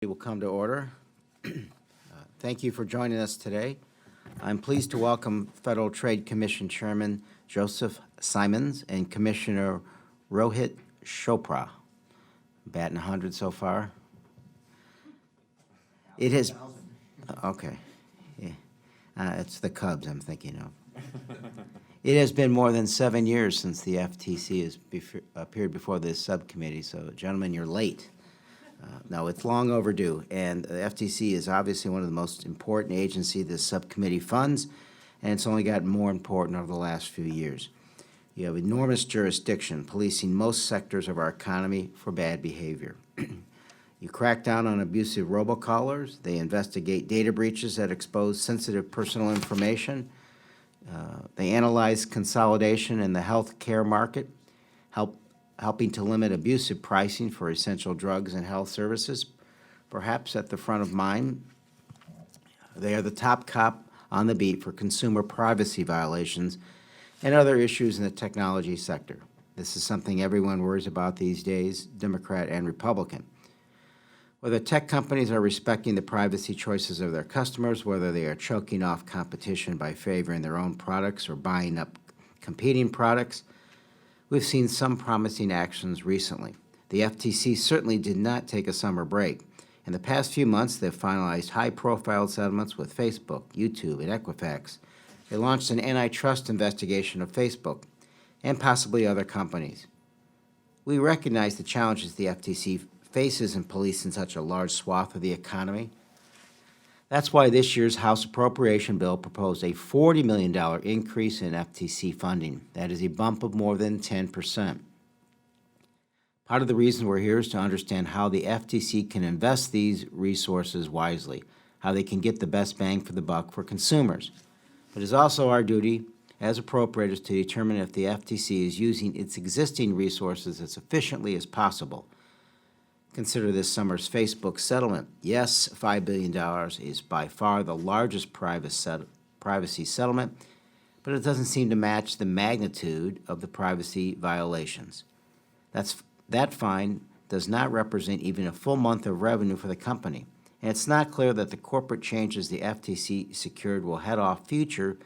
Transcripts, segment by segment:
We will come to order. Thank you for joining us today. I'm pleased to welcome Federal Trade Commission Chairman Joseph Simons and Commissioner Rohit Chopra. Batting 100 so far. It has, okay. Yeah. It's the Cubs I'm thinking of. It has been more than 7 years since the FTC has appeared before this subcommittee, so gentlemen, you're late. No, it's long overdue, and the FTC is obviously one of the most important agencies this subcommittee funds, and it's only gotten more important over the last few years. You have enormous jurisdiction policing most sectors of our economy for bad behavior. You crack down on abusive robocallers. They investigate data breaches that expose sensitive personal information. They analyze consolidation in the health care market, helping to limit abusive pricing for essential drugs and health services. Perhaps at the front of mind, they are the top cop on the beat for consumer privacy violations and other issues in the technology sector. This is something everyone worries about these days, Democrat and Republican. Whether tech companies are respecting the privacy choices of their customers, whether they are choking off competition by favoring their own products or buying up competing products, we've seen some promising actions recently. The FTC certainly did not take a summer break. In the past few months, they've finalized high-profile settlements with Facebook, YouTube, and Equifax. They launched an antitrust investigation of Facebook and possibly other companies. We recognize the challenges the FTC faces in policing such a large swath of the economy. That's why this year's House Appropriation Bill proposed a $40 million increase in FTC funding. That is a bump of more than 10%. Part of the reason we're here is to understand how the FTC can invest these resources wisely, how they can get the best bang for the buck for consumers. But it's also our duty as appropriators to determine if the FTC is using its existing resources as efficiently as possible. Consider this summer's Facebook settlement. Yes, $5 billion is by far the largest privacy settlement, but it doesn't seem to match the magnitude of the privacy violations. That fine does not represent even a full month of revenue for the company, and it's not clear that the corporate changes the FTC secured will head off future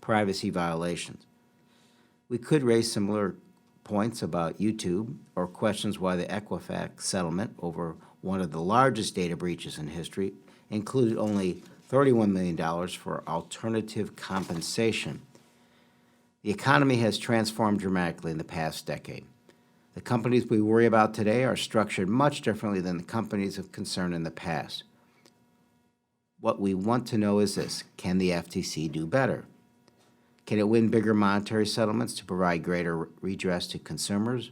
privacy violations. We could raise similar points about YouTube or questions why the Equifax settlement over one of the largest data breaches in history included only $31 million for alternative compensation. The economy has transformed dramatically in the past decade. The companies we worry about today are structured much differently than the companies of concern in the past. What we want to know is this: can the FTC do better? Can it win bigger monetary settlements to provide greater redress to consumers,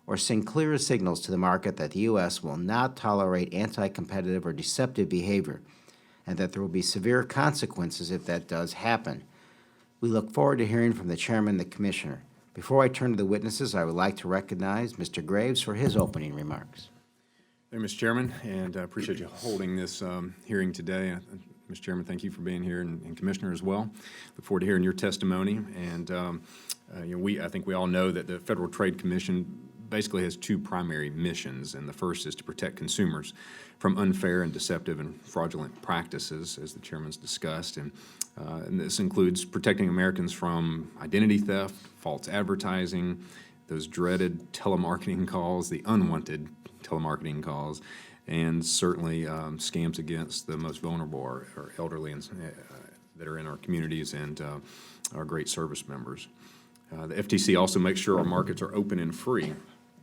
or send clearer signals to the market that the U.S. will not tolerate anti-competitive or deceptive behavior, and that there will be severe consequences if that does happen? We look forward to hearing from the Chairman and the Commissioner. Before I turn to the witnesses, I would like to recognize Mr. Graves for his opening remarks. Thank you, Mr. Chairman, and I appreciate you holding this hearing today. Mr. Chairman, thank you for being here, and Commissioner as well. Look forward to hearing your testimony. And I think we all know that the Federal Trade Commission basically has two primary missions, and the first is to protect consumers from unfair and deceptive and fraudulent practices, as the Chairman's discussed. And this includes protecting Americans from identity theft, false advertising, those dreaded telemarketing calls, the unwanted telemarketing calls, and certainly scams against the most vulnerable, our elderly that are in our communities and our great service members. The FTC also makes sure our markets are open and free